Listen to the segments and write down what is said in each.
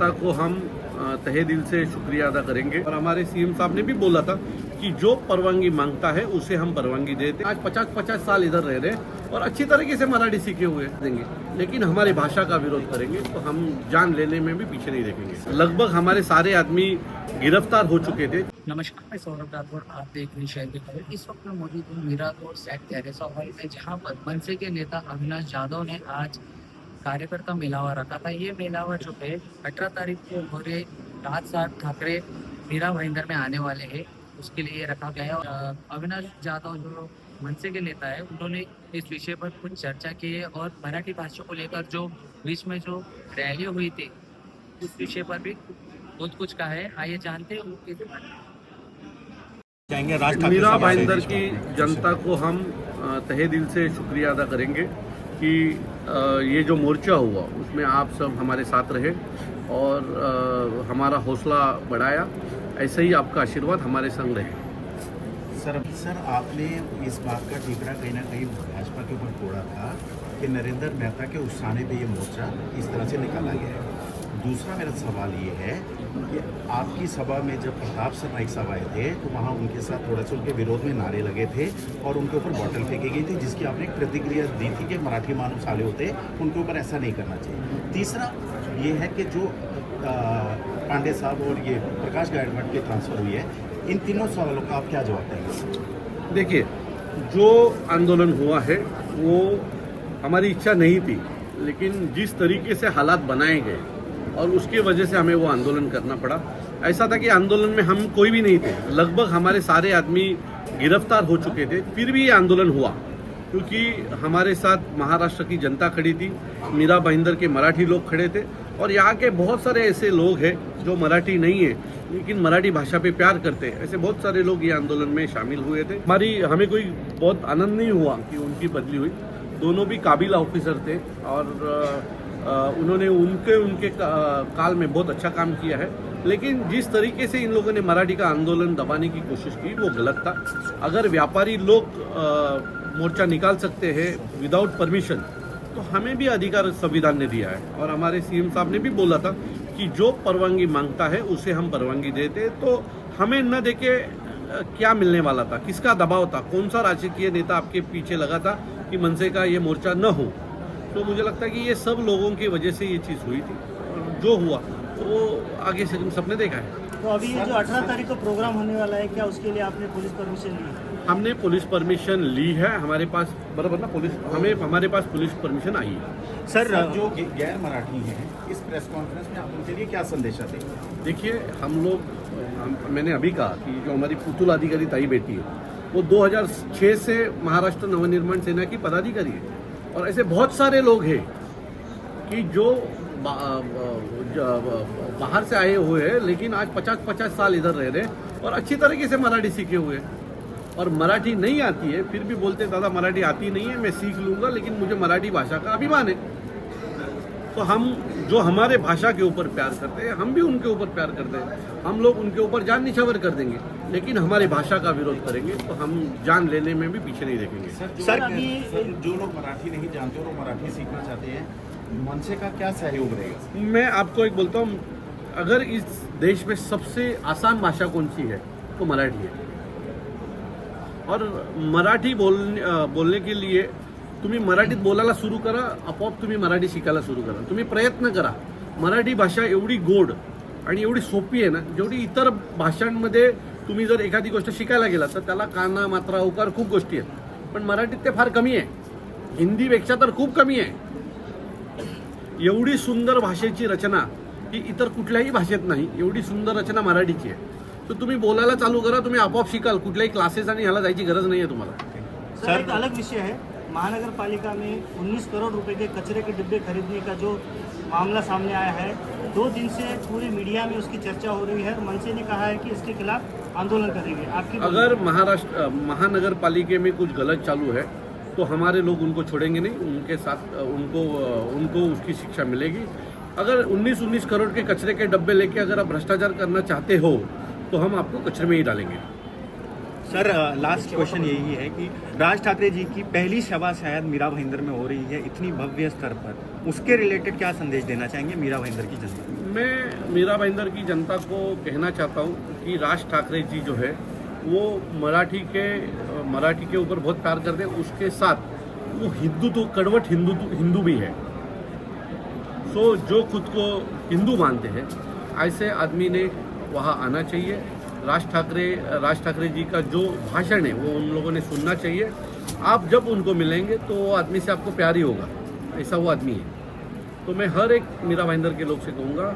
जनता को हम तहे दिल से शुक्रिया अदा करेंगे। और हमारे सीएम साहब ने भी बोला था कि जो परवानगी मांगता है उसे हम परवानगी देते। आज 50-50 साल इधर रह रहे हैं और अच्छी तरीके से मराठी सीखे हुए देंगे, लेकिन हमारी भाषा का विरोध करेंगे तो हम जान लेने में भी पीछे नहीं देखेंगे। लगभग हमारे सारे आदमी गिरफ्तार हो चुके थे। नमस्कार, मैं सौरभ राठौर, आप देख रहे हैं शहर की खबर। इस वक्त मैं मौजूद हूँ Mira road saint Teresa hall में, जहाँ पर मनसे के नेता अविनाश जाधव ने आज कार्यकर्ता मेलावा रखा था। ये मेलावा जो है 18 तारीख को भोरे राज साहब ठाकरे मीरा भाईंदर में आने वाले हैं, उसके लिए रखा गया है। और अविनाश जाधव जो मनसे के नेता है, उन्होंने इस विषय पर कुछ चर्चा की है और मराठी भाषा को लेकर जो बीच में जो रैली हुई थी उस विषय पर भी बहुत कुछ कहा है। आइए जानते हैं उनके मीरा भाईंदर की जनता को हम तहे दिल से शुक्रिया अदा करेंगे कि ये जो मोर्चा हुआ उसमें आप सब हमारे साथ रहे और हमारा हौसला बढ़ाया। ऐसे ही आपका आशीर्वाद हमारे संग रहे। सर आपने इस बात का ठिकरा कहीं ना कहीं भाजपा के ऊपर फोड़ा था कि नरेंद्र मेहता के उकसाने पे ये मोर्चा इस तरह से निकाला गया है। दूसरा मेरा सवाल ये है कि आपकी सभा में जब प्रताप सरनाइक साहब आए थे तो वहाँ उनके साथ थोड़ा सा उनके विरोध में नारे लगे थे और उनके ऊपर बॉटल फेंकी गई थी, जिसकी आपने एक प्रतिक्रिया दी थी कि मराठी मानुस आले होते उनके ऊपर ऐसा नहीं करना चाहिए। तीसरा ये है कि जो पांडे साहब और ये प्रकाश गायकवाड़ की ट्रांसफ़र हुई है, इन तीनों सवालों का आप क्या जवाब देंगे? देखिए, जो आंदोलन हुआ है वो हमारी इच्छा नहीं थी, लेकिन जिस तरीके से हालात बनाए गए और उसकी वजह से हमें वो आंदोलन करना पड़ा। ऐसा था कि आंदोलन में हम कोई भी नहीं थे, लगभग हमारे सारे आदमी गिरफ्तार हो चुके थे, फिर भी ये आंदोलन हुआ क्योंकि हमारे साथ महाराष्ट्र की जनता खड़ी थी, मीरा भाईंदर के मराठी लोग खड़े थे और यहाँ के बहुत सारे ऐसे लोग हैं जो मराठी नहीं है लेकिन मराठी भाषा पे प्यार करते हैं। ऐसे बहुत सारे लोग ये आंदोलन में शामिल हुए थे। हमें कोई बहुत आनंद नहीं हुआ कि उनकी बदली हुई। दोनों भी काबिल ऑफिसर थे और उन्होंने उनके काल में बहुत अच्छा काम किया है, लेकिन जिस तरीके से इन लोगों ने मराठी का आंदोलन दबाने की कोशिश की वो गलत था। अगर व्यापारी लोग मोर्चा निकाल सकते हैं विदाउट परमिशन तो हमें भी अधिकार संविधान ने दिया है। और हमारे सीएम साहब ने भी बोला था कि जो परवानगी मांगता है उसे हम परवानगी देते। तो हमें न देके क्या मिलने वाला था, किसका दबाव था, कौन सा राजकीय नेता आपके पीछे लगा था कि मनसे का ये मोर्चा न हो। तो मुझे लगता है कि ये सब लोगों की वजह से ये चीज़ हुई थी और जो हुआ वो आगे से सबने देखा है। तो अभी ये जो 18 तारीख को प्रोग्राम होने वाला है, क्या उसके लिए आपने पुलिस परमिशन ली? हमने पुलिस परमिशन ली है, हमारे पास बराबर ना हमारे पास पुलिस परमिशन आई है। सर जो गैर मराठी हैं इस प्रेस कॉन्फ्रेंस में आप उनके लिए क्या संदेशा देंगे? देखिए, मैंने अभी कहा कि जो हमारी पुतुल अधिकारी ताई बेटी है वो 2006 से महाराष्ट्र नवनिर्माण सेना की पदाधिकारी है और ऐसे बहुत सारे लोग हैं कि जो बाहर से आए हुए हैं लेकिन आज 50-50 साल इधर रह रहे हैं और अच्छी तरीके से मराठी सीखे हुए हैं। और मराठी नहीं आती है फिर भी बोलते दादा मराठी आती नहीं है, मैं सीख लूँगा, लेकिन मुझे मराठी भाषा का अभिमान है। तो हम जो हमारे भाषा के ऊपर प्यार करते हैं हम भी उनके ऊपर प्यार करते हैं। हम लोग उनके ऊपर जान निछावर कर देंगे, लेकिन हमारी भाषा का विरोध करेंगे तो हम जान लेने में भी पीछे नहीं देखेंगे। सर अभी जो लोग मराठी नहीं जानते और मराठी सीखना चाहते हैं, मनसे का क्या सहयोग रहेगा? मैं आपको एक बोलता हूँ, अगर इस देश में सबसे आसान भाषा कौन सी है तो मराठी है। और मराठी बोलने के लिए तुम्ही मराठीत बोलायला सुरू करा, आपोआप तुम्ही मराठी शिकायला सुरू करा, तुम्ही प्रयत्न करा। मराठी भाषा एवढी गोड आणि एवढी सोपी आहे ना, जेवढी इतर भाषांमध्ये तुम्ही जर एखादी गोष्ट शिकायला गेला तर त्याला काना मात्रा उकार खूप गोष्टी आहेत, पण मराठीत ते फार कमी आहे, हिंदीपेक्षा तर खूप कमी आहे। एवढी सुंदर भाषेची रचना ही इतर कुठल्याही भाषेत नाही, एवढी सुंदर रचना मराठीची आहे। तो तुम्ही बोलायला चालू करा, तुम्ही आपोआप शिकाल, कुठल्याही क्लासेस आणि ह्याला जायची गरज नाही आहे तुम्हाला। सर एक अलग विषय है, महानगर पालिका में 19 करोड़ रुपए के कचरे के डिब्बे खरीदने का जो मामला सामने आया है, 2 दिन से पूरी मीडिया में उसकी चर्चा हो रही है और मनसे ने कहा है कि इसके खिलाफ आंदोलन करेंगे। आपकी अगर महानगर पालिका में कुछ गलत चालू है तो हमारे लोग उनको छोड़ेंगे नहीं, उनके साथ उनको उसकी शिक्षा मिलेगी। अगर 19 करोड़ के कचरे के डब्बे लेके अगर आप भ्रष्टाचार करना चाहते हो तो हम आपको कचरे में ही डालेंगे। सर लास्ट क्वेश्चन यही है कि राज ठाकरे जी की पहली सभा शायद मीरा भाईंदर में हो रही है इतनी भव्य स्तर पर, उसके रिलेटेड क्या संदेश देना चाहेंगे मीरा भाईंदर की जनता? मैं मीरा भाईंदर की जनता को कहना चाहता हूँ कि राज ठाकरे जी जो है वो मराठी के ऊपर बहुत प्यार करते हैं, उसके साथ वो हिंदुत्व कड़वट हिंदू भी है। सो जो खुद को हिंदू मानते हैं ऐसे आदमी ने वहाँ आना चाहिए। राज ठाकरे जी का जो भाषण है वो उन लोगों ने सुनना चाहिए। आप जब उनको मिलेंगे तो वो आदमी से आपको प्यार ही होगा, ऐसा वो आदमी है। तो मैं हर एक मीरा भाईंदर के लोग से कहूँगा,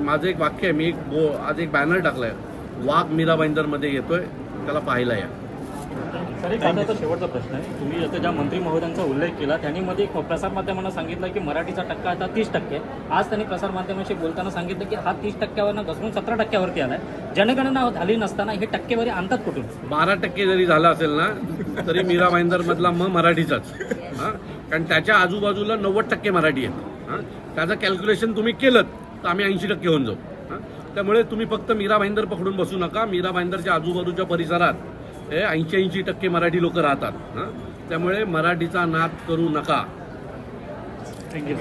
माझं एक वाक्य आहे, मी आज एक बॅनर टाकलाय, वाघ मीरा भाईंदरमध्ये येतोय, त्याला पाहायला या। सर एक आता शेवटचा प्रश्न आहे, तुम्ही आता ज्या मंत्री महोदयांचा उल्लेख केला त्यांनी मध्ये प्रसारमाध्यमांना सांगितलं की मराठीचा टक्का आता 30%. आज त्यांनी प्रसारमाध्यमांशी बोलताना सांगितलं की हा 30%वरनं घसरून 17%वरती आलाय. जनगणना झाली नसताना हे टक्केवारी आणतात कुठून? 12% जरी झाला असेल ना तरी मीरा भाईंदर मधला मराठीचाच, हां, कारण त्याच्या आजूबाजूला 90% मराठी आहेत। हां, त्याचं कॅल्क्युलेशन तुम्ही केलं तर आम्ही 80% होऊन जाऊ। हां, त्यामुळे तुम्ही फक्त मीरा भाईंदर पकडून बसू नका। मीरा भाईंदरच्या आजूबाजूच्या परिसरात 80% मराठी लोक राहतात। हां, त्यामुळे मराठीचा नाद करू नका। थँक्यू.